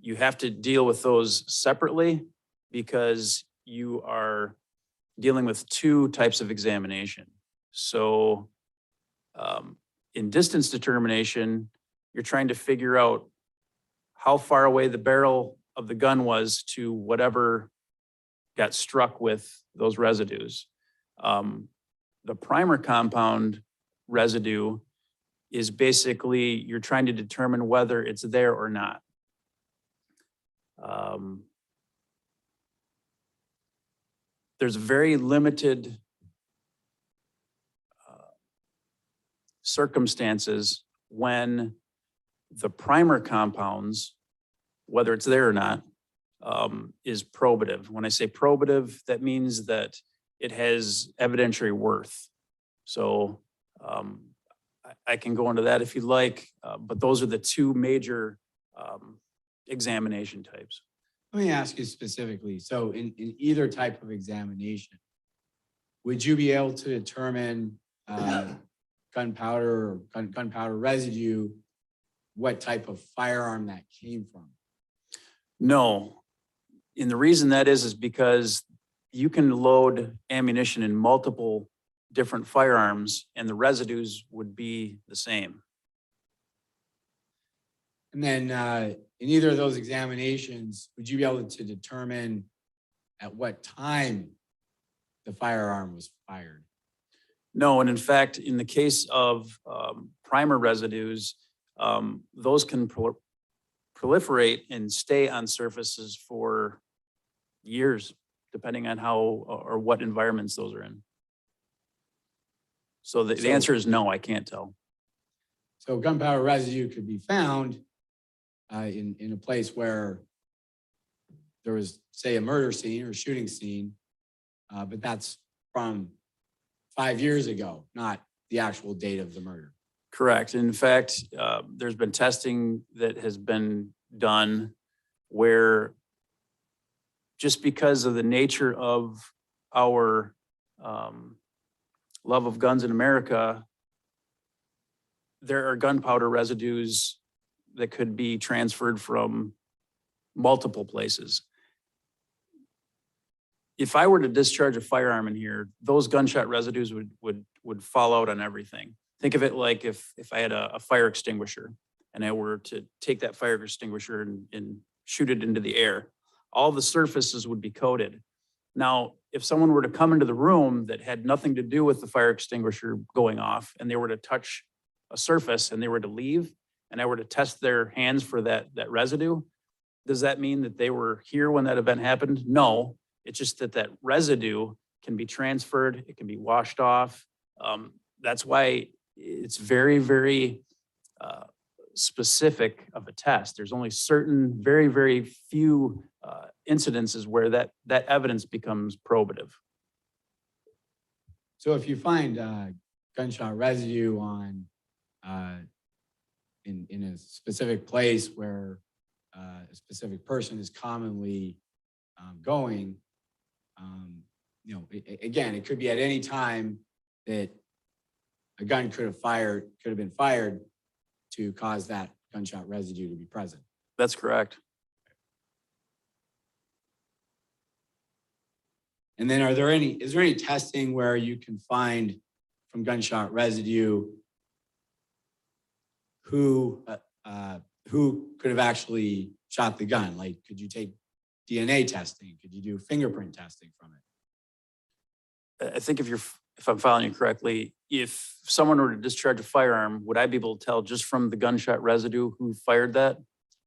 Speaker 4: You have to deal with those separately because you are dealing with two types of examination. So in distance determination, you're trying to figure out how far away the barrel of the gun was to whatever got struck with those residues. The primer compound residue is basically, you're trying to determine whether it's there or not. There's very limited circumstances when the primer compounds, whether it's there or not, is probative. When I say probative, that means that it has evidentiary worth. So I can go into that if you'd like, but those are the two major examination types.
Speaker 2: Let me ask you specifically. So in either type of examination, would you be able to determine gunpowder or gunpowder residue, what type of firearm that came from?
Speaker 4: No. And the reason that is because you can load ammunition in multiple different firearms and the residues would be the same.
Speaker 2: And then in either of those examinations, would you be able to determine at what time the firearm was fired?
Speaker 4: No, and in fact, in the case of primer residues, those can proliferate and stay on surfaces for years, depending on how or what environments those are in. So the answer is no, I can't tell.
Speaker 2: So gunpowder residue could be found in a place where there was, say, a murder scene or a shooting scene, but that's from 5 years ago, not the actual date of the murder.
Speaker 4: Correct. In fact, there's been testing that has been done where just because of the nature of our love of guns in America, there are gunpowder residues that could be transferred from multiple places. If I were to discharge a firearm in here, those gunshot residues would fall out on everything. Think of it like if I had a fire extinguisher and I were to take that fire extinguisher and shoot it into the air, all the surfaces would be coated. Now, if someone were to come into the room that had nothing to do with the fire extinguisher going off and they were to touch a surface and they were to leave and I were to test their hands for that residue, does that mean that they were here when that event happened? No, it's just that residue can be transferred, it can be washed off. That's why it's very, very specific of a test. There's only certain very, very few incidences where that evidence becomes probative.
Speaker 2: So if you find gunshot residue on in a specific place where a specific person is commonly going, you know, again, it could be at any time that a gun could have been fired to cause that gunshot residue to be present.
Speaker 4: That's correct.
Speaker 2: And then is there any testing where you can find from gunshot residue who could have actually shot the gun? Like, could you take DNA testing? Could you do fingerprint testing from it?
Speaker 4: I think if I'm following you correctly, if someone were to discharge a firearm, would I be able to tell just from the gunshot residue who fired that?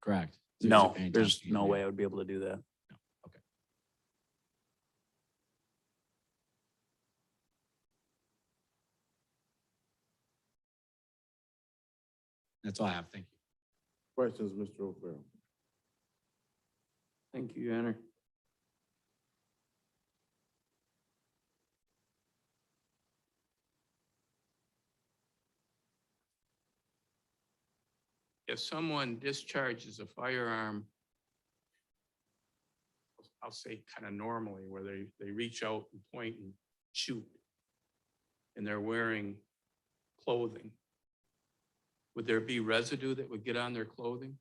Speaker 2: Correct.
Speaker 4: No, there's no way I would be able to do that.
Speaker 2: No. Okay. That's all I have. Thank you.
Speaker 1: Questions, Mr. O'Farrell?
Speaker 3: Thank you, Your Honor. If someone discharges a firearm, I'll say kind of normally, where they reach out and point and shoot, and they're wearing clothing, would there be residue that would get on their clothing?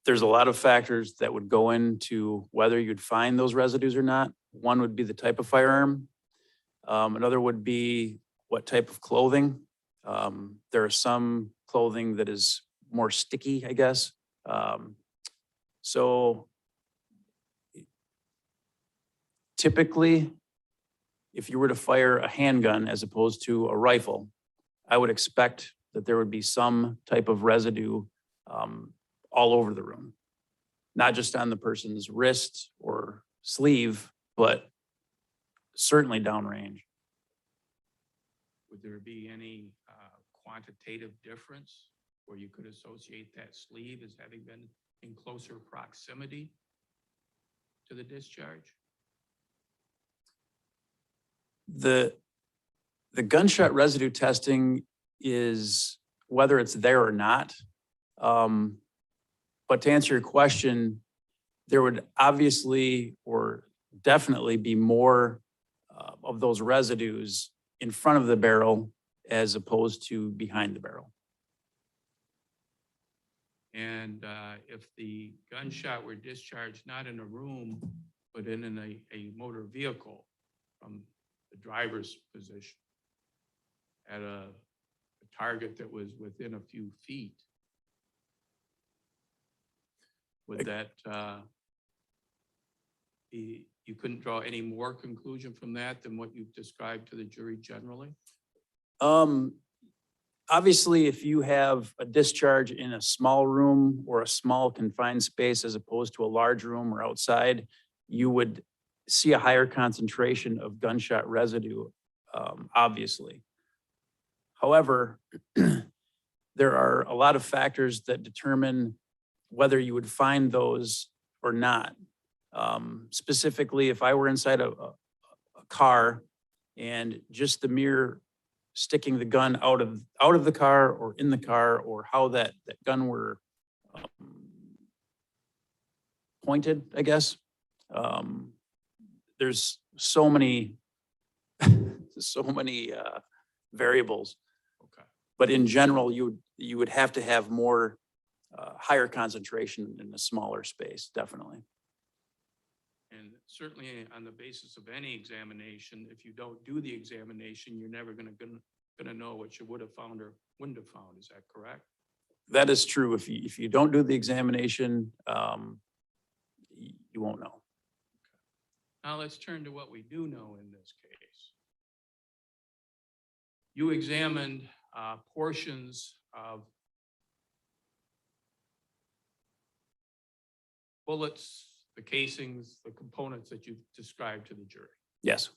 Speaker 4: There's a lot of factors that would go into whether you'd find those residues or not. One would be the type of firearm. Another would be what type of clothing. There are some clothing that is more sticky, I guess. So typically, if you were to fire a handgun as opposed to a rifle, I would expect that there would be some type of residue all over the room, not just on the person's wrist or sleeve, but certainly downrange.
Speaker 3: Would there be any quantitative difference where you could associate that sleeve as having been in closer proximity to the discharge?
Speaker 4: The gunshot residue testing is whether it's there or not. But to answer your question, there would obviously or definitely be more of those residues in front of the barrel as opposed to behind the barrel.
Speaker 3: And if the gunshot were discharged not in a room, but in a motor vehicle from the driver's position at a target that was within a few feet, would that be, you couldn't draw any more conclusion from that than what you've described to the jury generally?
Speaker 4: Obviously, if you have a discharge in a small room or a small confined space as opposed to a large room or outside, you would see a higher concentration of gunshot residue, obviously. However, there are a lot of factors that determine whether you would find those or not. Specifically, if I were inside a car and just the mere sticking the gun out of the car or in the car, or how that gun were pointed, I guess. There's so many variables.
Speaker 3: Okay.
Speaker 4: But in general, you would have to have more higher concentration in a smaller space, definitely.
Speaker 3: And certainly on the basis of any examination, if you don't do the examination, you're never gonna know what you would have found or wouldn't have found. Is that correct?
Speaker 4: That is true. If you don't do the examination, you won't know.
Speaker 3: Now let's turn to what we do know in this case. You examined portions of bullets, the casings, the components that you've described to the jury.
Speaker 4: Yes,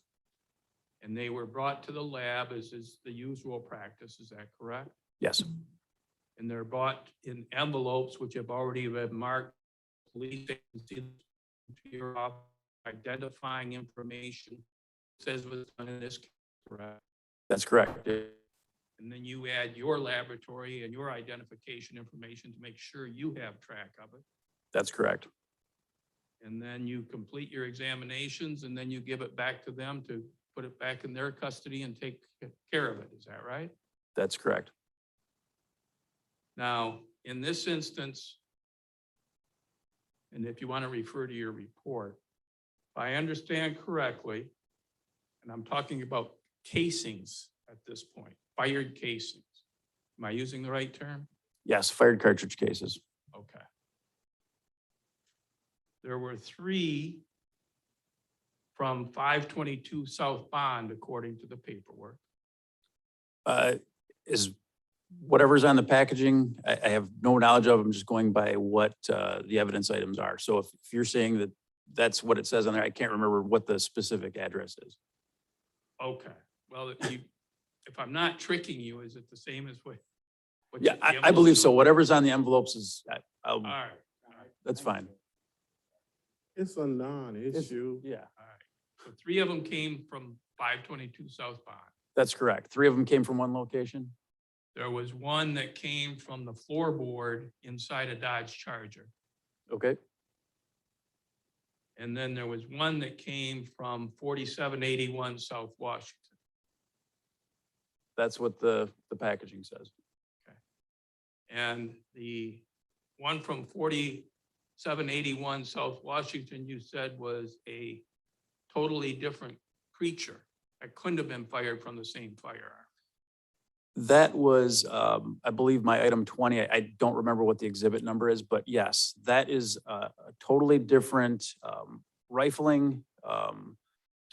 Speaker 3: And they were brought to the lab as is the usual practice. Is that correct?
Speaker 4: yes,
Speaker 3: And they're bought in envelopes which have already been marked. Police agency, your office, identifying information says was done in this case, correct?
Speaker 4: that's correct.
Speaker 3: And then you add your laboratory and your identification information to make sure you have track of it.
Speaker 4: That's correct.
Speaker 3: And then you complete your examinations and then you give it back to them to put it back in their custody and take care of it. Is that right?
Speaker 4: That's correct.
Speaker 3: Now, in this instance, and if you want to refer to your report, if I understand correctly, and I'm talking about casings at this point, fired casings. Am I using the right term?
Speaker 4: Yes, fired cartridge cases.
Speaker 3: Okay. There were 3 from 522 South Bond, according to the paperwork.
Speaker 4: Is whatever's on the packaging, I have no knowledge of. I'm just going by what the evidence items are. So if you're saying that that's what it says on there, I can't remember what the specific address is.
Speaker 3: Okay, well, if I'm not tricking you, is it the same as what?
Speaker 4: Yeah,
Speaker 3: the
Speaker 4: I
Speaker 3: envelopes
Speaker 4: believe so.
Speaker 3: show?
Speaker 4: Whatever's on the envelopes is,
Speaker 3: All right,
Speaker 4: that's fine.
Speaker 1: It's a non-issue.
Speaker 4: Yeah,
Speaker 3: all right. So 3 of them came from 522 South Bond.
Speaker 4: that's correct. 3 of them came from one location.
Speaker 3: There was 1 that came from the floorboard inside a Dodge Charger.
Speaker 4: Okay,
Speaker 3: And then there was 1 that came from 4781 South Washington.
Speaker 4: that's what the packaging says.
Speaker 3: And the one from 4781 South Washington, you said was a totally different creature. That couldn't have been fired from the same firearm.
Speaker 4: That was, I believe, my item 20. I don't remember what the exhibit number is, but yes, that is a totally different rifling,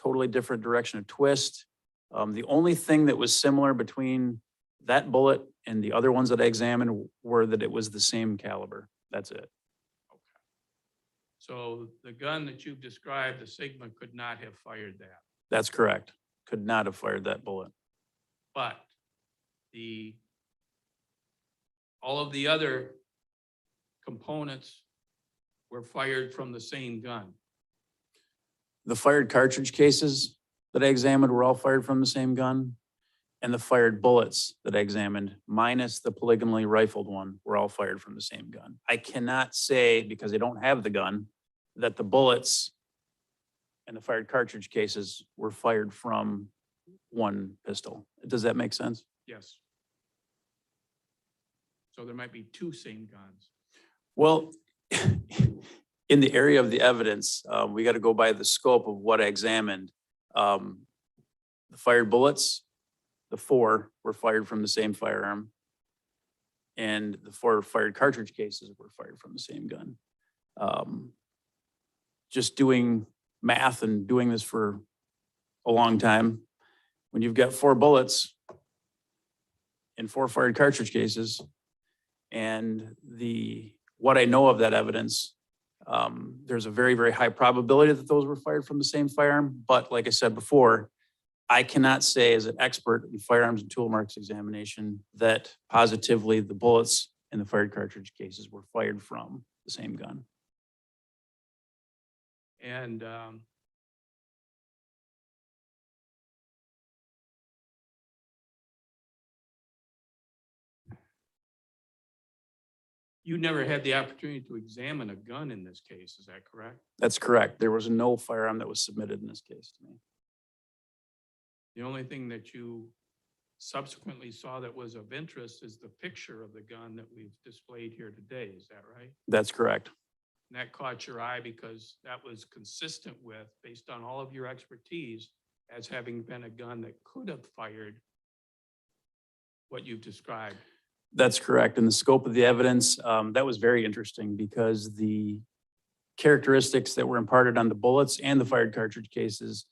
Speaker 4: totally different direction of twist. The only thing that was similar between that bullet and the other ones that I examined were that it was the same caliber. That's it.
Speaker 3: Okay. So the gun that you've described, the Sigma, could not have fired that.
Speaker 4: That's correct. Could not have fired that bullet.
Speaker 3: But all of the other components were fired from the same gun.
Speaker 4: The fired cartridge cases that I examined were all fired from the same gun. And the fired bullets that I examined, minus the polygonally rifled one, were all fired from the same gun. I cannot say, because I don't have the gun, that the bullets and the fired cartridge cases were fired from one pistol. Does that make sense?
Speaker 3: Yes. So there might be 2 same guns.
Speaker 4: Well, in the area of the evidence, we got to go by the scope of what I examined. The fired bullets, the 4 were fired from the same firearm. And the 4 fired cartridge cases were fired from the same gun. Just doing math and doing this for a long time, when you've got 4 bullets in 4 fired cartridge cases, and what I know of that evidence, there's a very, very high probability that those were fired from the same firearm. But like I said before, I cannot say as an expert in firearms and tool marks examination that positively the bullets in the fired cartridge cases were fired from the same gun.
Speaker 3: And you never had the opportunity to examine a gun in this case, is that correct?
Speaker 4: That's correct. There was no firearm that was submitted in this case to me.
Speaker 3: The only thing that you subsequently saw that was of interest is the picture of the gun that we've displayed here today, is that right?
Speaker 4: That's correct.
Speaker 3: And that caught your eye because that was consistent with, based on all of your expertise, as having been a gun that could have fired what you've described.
Speaker 4: That's correct. And the scope of the evidence, that was very interesting because the characteristics that were imparted on the bullets and the fired cartridge cases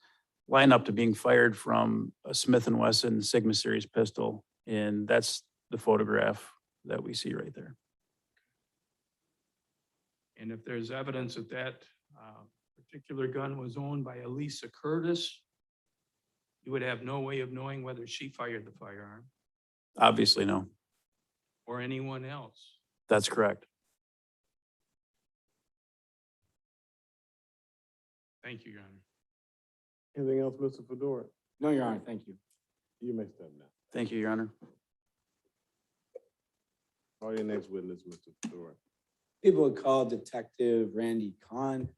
Speaker 4: line up to being fired from a Smith & Wesson Sigma series pistol. And that's the photograph that we see right there.
Speaker 3: And if there's evidence that that particular gun was owned by Elisa Curtis, you would have no way of knowing whether she fired the firearm
Speaker 4: Obviously, no.
Speaker 3: or anyone else.
Speaker 4: That's correct.
Speaker 3: Thank you, Your Honor.
Speaker 1: Anything else, Mr. Fedora?
Speaker 2: No, Your Honor, thank you.
Speaker 1: You may step now.
Speaker 4: Thank you, Your Honor.
Speaker 1: Call your next witness, Mr. Fedora.
Speaker 2: People would call Detective Randy Kahn.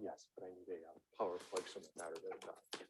Speaker 5: Yes, but I need a power plug so that matter that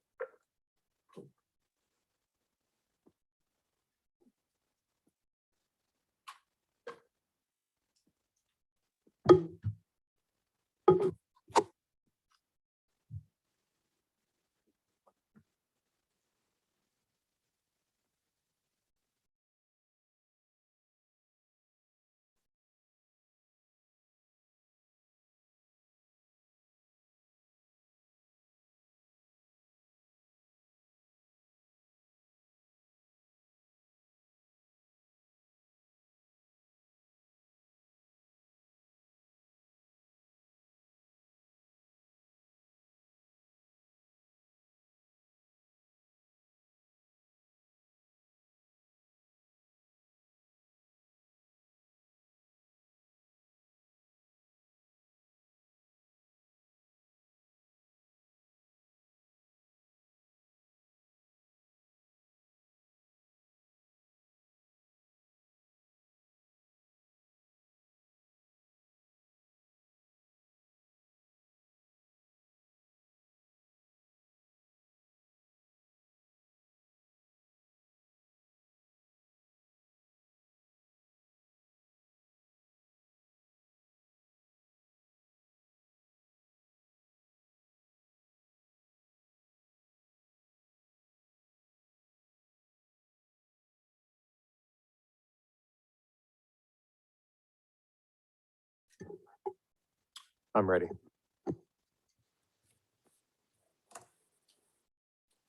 Speaker 5: I'm ready.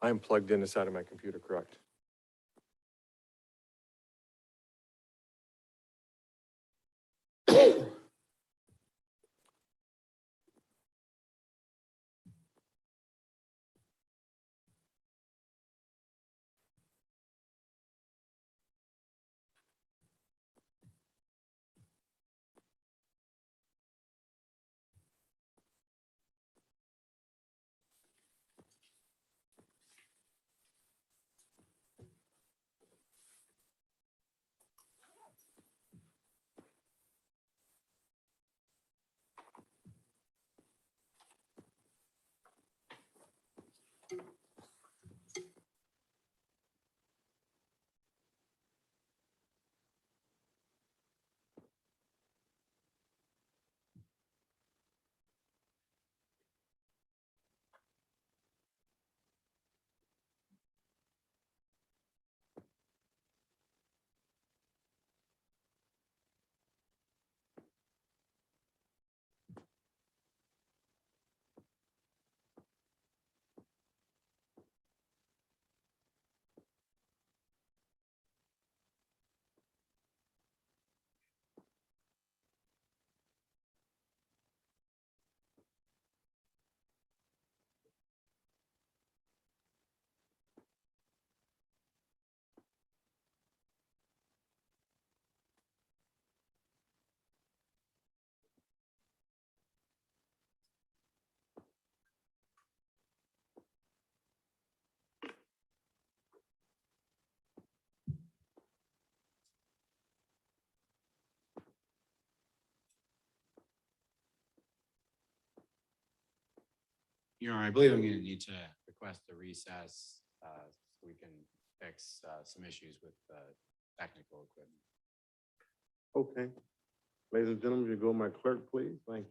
Speaker 5: I am plugged in inside of my computer, correct?
Speaker 2: Your Honor, I believe I'm going to need to request a recess so we can fix some issues with technical equipment.
Speaker 1: Okay. Ladies and gentlemen, you go my clerk, please. Thank you.